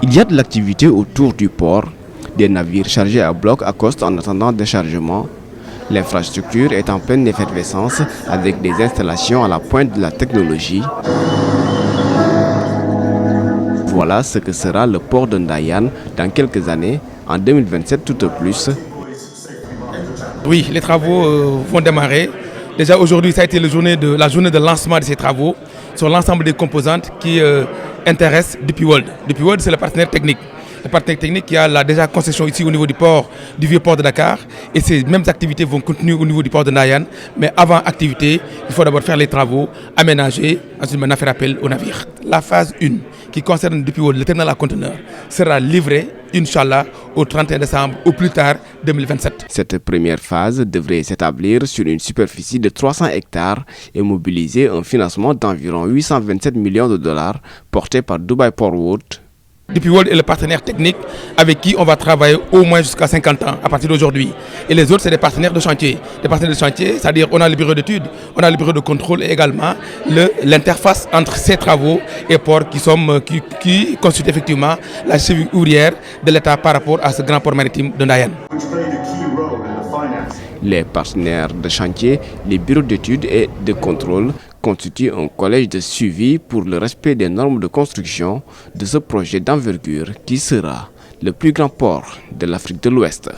Il y a de l'activité autour du port. Des navires chargés à bloc accostent en attendant déchargement. L'infrastructure est en pleine effervescence avec des installations à la pointe de la technologie. Voilà ce que sera le port de Ndayane dans quelques années, en 2027 tout au plus. Oui, les travaux vont démarrer. Déjà aujourd'hui, ça a été la journée de lancement de ces travaux sur l'ensemble des composantes qui intéressent DP World. DP World, c'est le partenaire technique. Le partenaire technique qui a la déjà concession ici au niveau du port, du vieux port de Dakar. Et ces mêmes activités vont continuer au niveau du port de Ndayane. Mais avant activité, il faut d'abord faire les travaux, aménager, ensuite maintenant faire appel au navire. La phase 1, qui concerne DP World, le terminal à conteneurs, sera livrée, Inch'Allah, au 31 décembre, au plus tard 2027. Cette première phase devrait s'établir sur une superficie de 300 hectares et mobiliser un financement d'environ 827 millions de dollars porté par Dubai Port World. DP World est le partenaire technique avec qui on va travailler au moins jusqu'à 50 ans à partir d'aujourd'hui. Et les autres, c'est des partenaires de chantier. Des partenaires de chantier, c'est-à-dire on a le bureau d'études, on a le bureau de contrôle et également l'interface entre ces travaux et ports qui constituent effectivement la cheville ouvrière de l'État par rapport à ce grand port maritime de Ndayane. Les partenaires de chantier, les bureaux d'études et de contrôle constituent un collège de suivi pour le respect des normes de construction de ce projet d'envergure qui sera le plus grand port de l'Afrique de l'Ouest.